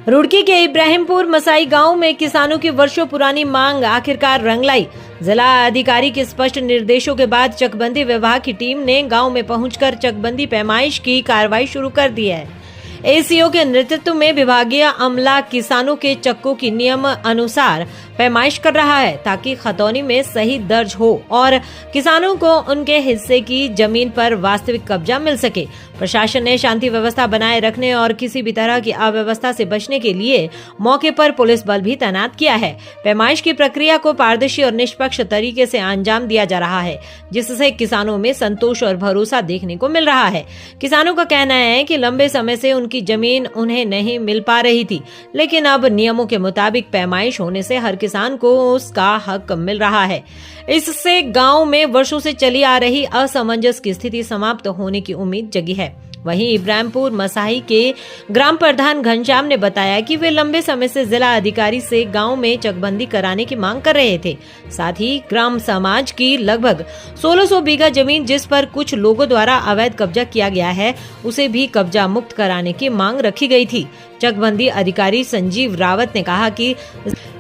रुड़की के इब्राहिमपुर मसाई गांव में किसानों की वर्षों पुरानी मांग आखिरकार रंग लाई। जिला अधिकारी के स्पष्ट निर्देशों के बाद चकबंदी विभाग की टीम ने गांव में पहुंचकर चकबंदी पैमाइश की कार्रवाई शुरू कर दी है। एसीओ के नेतृत्व में विभागीय अमला किसानों के चक्कों की नियम अनुसार पैमाइश कर रहा है ताकि खतौनी में सही दर्ज हो और किसानों को उनके हिस्से की जमीन पर वास्तविक कब्जा मिल सके। प्रशासन ने शांति व्यवस्था बनाए रखने और किसी भी तरह की अव्यवस्था से बचने के लिए मौके पर पुलिस बल भी तैनात किया है। पैमाइश की प्रक्रिया को पारदर्शी और निष्पक्ष तरीके से अंजाम दिया जा रहा है, जिससे किसानों में संतोष और भरोसा देखने को मिल रहा है। किसानों का कहना है कि लंबे समय से उनकी जमीन उन्हें नहीं मिल पा रही थी, लेकिन अब नियमों के मुताबिक पैमाइश होने से हर किसान को उसका हक मिल रहा है। इससे गांव में वर्षों से चली आ रही असमंजस की स्थिति समाप्त होने की उम्मीद जगी है। वहीं इब्राहिमपुर मसाही के ग्राम प्रधान घनश्याम ने बताया कि वे लंबे समय से जिला अधिकारी से गांव में चकबंदी कराने की मांग कर रहे थे। साथ ही ग्राम समाज की लगभग 1600 बीघा जमीन जिस पर कुछ लोगों द्वारा अवैध कब्जा किया गया है, उसे भी कब्जा मुक्त कराने की मांग रखी गई थी। चकबंदी अधिकारी संजीव रावत ने कहा कि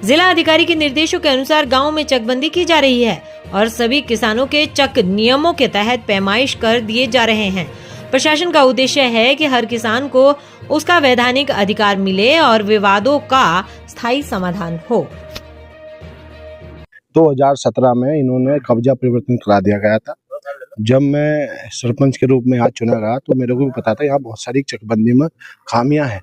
जिला अधिकारी के निर्देशों के अनुसार गांव में चकबंदी की जा रही है और सभी किसानों के चक नियमों के तहत पैमाइश कर दिए जा रहे हैं। प्रशासन का उद्देश्य है कि हर किसान को उसका वैधानिक अधिकार मिले और विवादों का स्थायी समाधान हो। 2017 में इन्होंने कब्जा परिवर्तन करा दिया गया था। जब मैं सरपंच के रूप में यहाँ चुना गया तो मेरे को भी पता था यहाँ बहुत सारी चकबंदी में खामियां हैं।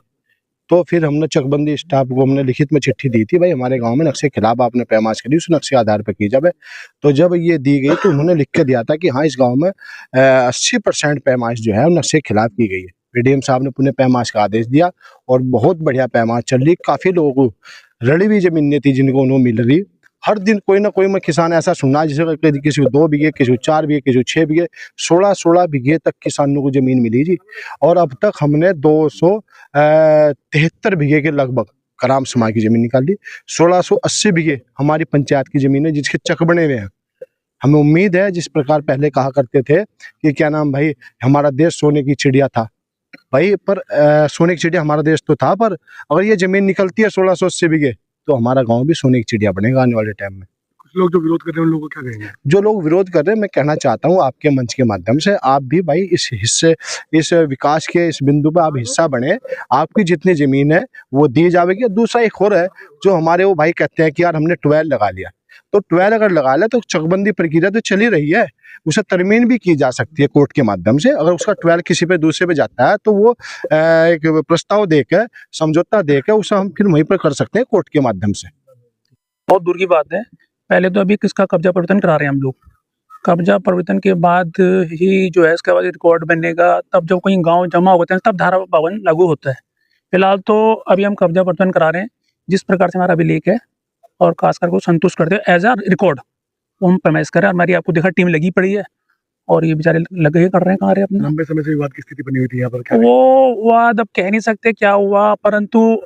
तो फिर हमने चकबंदी स्टाफ को हमने लिखित में चिट्ठी दी थी, भाई हमारे गांव में नक्शे के खिलाफ आपने पैमाइश करी, उस नक्शे के आधार पर की जाए। तो जब ये दी गई तो उन्होंने लिख के दिया था कि हाँ, इस गांव में 80% पैमाइश जो है वो नक्शे के खिलाफ की गई है। पीडीएम साहब ने पुनः पैमाइश का आदेश दिया और बहुत बढ़िया पैमाइश चल रही। काफी लोगों को रड़ी हुई जमीनें थी जिनको उन्होंने मिल रही। हर दिन कोई ना कोई मैं किसान ऐसा सुनना जैसे किसी को 2 बीघे, किसी को 4 बीघे, किसी को 6 बीघे, 16 बीघे तक किसानों को जमीन मिली जी। और अब तक हमने 273 बीघे के लगभग ग्राम समाज की जमीन निकाली। 1680 बीघे हमारी पंचायत की जमीन है जिसके चक बने हुए हैं। हमें उम्मीद है, जिस प्रकार पहले कहा करते थे कि क्या नाम भाई हमारा देश सोने की चिड़िया था, भाई पर सोने की चिड़िया हमारा देश तो था, पर अगर ये जमीन निकलती है 1680 बीघे तो हमारा गांव भी सोने की चिड़िया बनेगा आने वाले टाइम में। कुछ लोग जो विरोध कर रहे हैं उन लोगों को क्या कहेंगे? जो लोग विरोध कर रहे हैं, मैं कहना चाहता हूं आपके मंच के माध्यम से, आप भी भाई इस हिस्से, इस विकास के इस बिंदु पे आप हिस्सा बने। आपकी जितनी जमीन है वो दी जाएगी। दूसरा एक और है, जो हमारे वो भाई कहते हैं कि यार हमने 12 लगा लिया, तो 12 अगर लगा लिया तो चकबंदी प्रक्रिया तो चली रही है, उसे तरमीम भी की जा सकती है कोर्ट के माध्यम से। अगर उसका 12 किसी पे दूसरे पे जाता है तो वो एक प्रस्ताव देकर, समझौता देकर उसे हम फिर वहीं पर कर सकते हैं कोर्ट के माध्यम से। बहुत दूर की बात है। पहले तो अभी किसका कब्जा परिवर्तन करा रहे हैं हम लोग। कब्जा परिवर्तन के बाद ही जो है इसके बाद रिकॉर्ड बनेगा, तब जब कोई गांव जमा होते हैं तब धारा 52 लागू होता है। फिलहाल तो अभी हम कब्जा परिवर्तन करा रहे हैं जिस प्रकार से हमारा अभिलेख है और खासकर को संतुष्ट करते हैं एज आ रिकॉर्ड वो हम पैमाइश कर रहे हैं। हमारी आपको देखा टीम लगी पड़ी है और ये बेचारे लगे कर रहे हैं। कहाँ रहे अपना लंबे समय से विवाद की स्थिति बनी हुई थी यहाँ पर। वो वाद अब कह नहीं सकते क्या हुआ, परंतु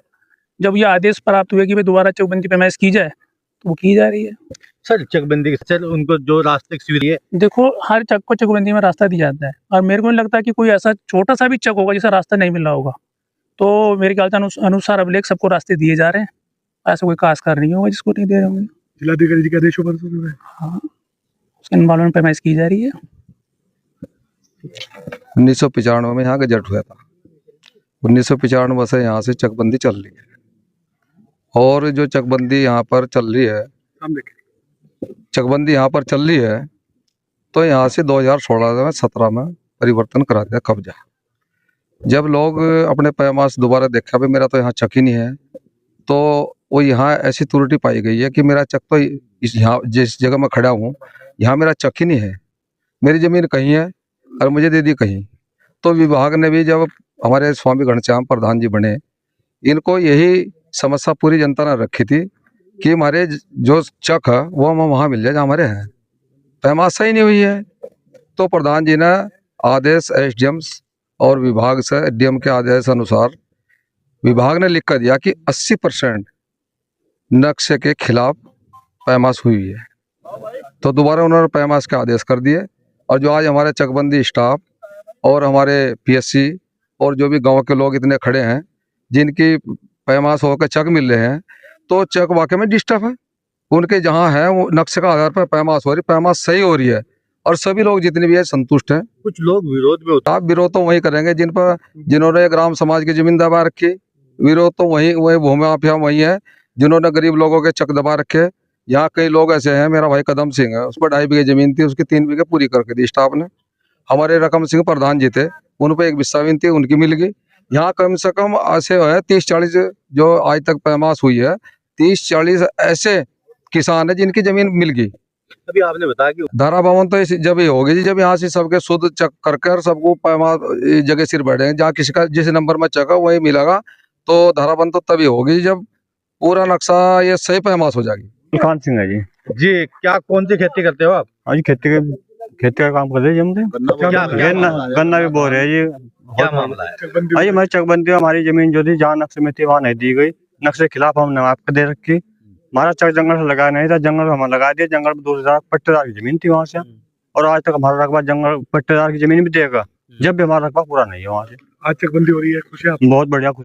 जब ये आदेश प्राप्त हुए कि भाई दोबारा चकबंदी पैमाइश की जाए तो वो की जा रही है। सर चकबंदी सर उनको जो रास्ते सुविधा है, देखो हर चक को चकबंदी में रास्ता दिया जाता है और मेरे को नहीं लगता कि कोई ऐसा छोटा सा भी चक होगा जिसका रास्ता नहीं मिल रहा होगा। तो मेरे ख्याल से अनुसार अभिलेख सबको रास्ते दिए जा रहे हैं। ऐसा कोई खासकार नहीं होगा जिसको नहीं दे रहे होंगे। जिलाधिकारी जी के आदेशों पर हाँ, उसके इन्वॉल्वमेंट पैमाइश की जा रही है। 1995 में यहाँ गजट हुआ था। 1995 से यहाँ से चकबंदी चल रही है और जो चकबंदी यहाँ पर चल रही है, चकबंदी यहाँ पर चल रही है तो यहाँ से 2016 में 17 में परिवर्तन करा दिया कब्जा। जब लोग अपने पैमाइश दोबारा देखा भी मेरा तो यहाँ चक ही नहीं है, तो वो यहाँ ऐसी त्रुटि पाई गई है कि मेरा चक तो यहाँ जिस जगह मैं खड़ा हूँ यहाँ मेरा चक ही नहीं है, मेरी जमीन कहीं है और मुझे दे दी कहीं। तो विभाग ने भी जब हमारे स्वामी घनश्याम प्रधान जी बने, इनको यही समस्या पूरी जनता ने रखी थी कि हमारे जो चक है वो हमें वहाँ मिल जाए जहाँ हमारे हैं। पैमाइश सही नहीं हुई है तो प्रधान जी ने आदेश एसडीएम और विभाग से डीएम के आदेश अनुसार विभाग ने लिख कर दिया कि 80% नक्शे के खिलाफ पैमाइश हुई है। तो दोबारा उन्होंने पैमाइश के आदेश कर दिए और जो आज हमारे चकबंदी स्टाफ और हमारे पीएससी और जो भी गांव के लोग इतने खड़े हैं जिनकी पैमास होकर चक मिल रहे हैं, तो चक वाकई में डिस्टर्ब है। उनके जहाँ है वो नक्शे का आधार पर पैमास हो रही, पैमास सही हो रही है और सभी लोग जितने भी है संतुष्ट हैं। कुछ लोग विरोध में होते आप विरोध तो वही करेंगे जिन्होंने ग्राम समाज की जमीन दबा रखी, विरोध तो वही भूमि माफिया वही है जिन्होंने गरीब लोगों के चक दबा रखे। यहाँ कई लोग ऐसे हैं, मेरा भाई कदम सिंह है, उस पर 2.5 बीघे जमीन थी, उसकी 3 बीघे पूरी करके दी स्टाफ ने। हमारे रकम सिंह प्रधान जी थे, उन पर 1 बिस्साविन थी, उनकी मिल गई। यहाँ कम से कम ऐसे है 30-40 जो आज तक पैमास हुई है, 30-40 ऐसे किसान है जिनकी जमीन मिल गई। अभी आपने बताया कि धारा भवन तो जब ये होगी जब यहाँ से सबके शुद्ध चक कर सबको पैमास जगह सिर बैठेंगे, जहाँ किसी का जिस नंबर में चक है वही मिलेगा, तो धारा भवन तो तभी होगी जब पूरा नक्शा ये सही पैमास हो जाएगी। सुल्तान सिंह है जी। जी क्या कौन सी खेती करते हो आप? आज खेती का काम कर रहे हैं गन्ना भी बो रहे हैं जी। क्या मामला है? आज हमारी चकबंदी हमारी जमीन जो थी जहाँ नक्शे में थी वहाँ नहीं दी गई, नक्शे के खिलाफ हमने आपको दे रखी। हमारा चक जंगल से लगाया नहीं था, जंगल हमें लगा दिया। जंगल में 2,000 पट्टेदार की जमीन थी वहाँ से, और आज तक हमारा रकबा जंगल पट्टेदार की जमीन भी देगा जब भी हमारा रकबा पूरा नहीं है वहाँ से। आज चकबंदी हो रही है, खुश है आप? बहुत बढ़िया।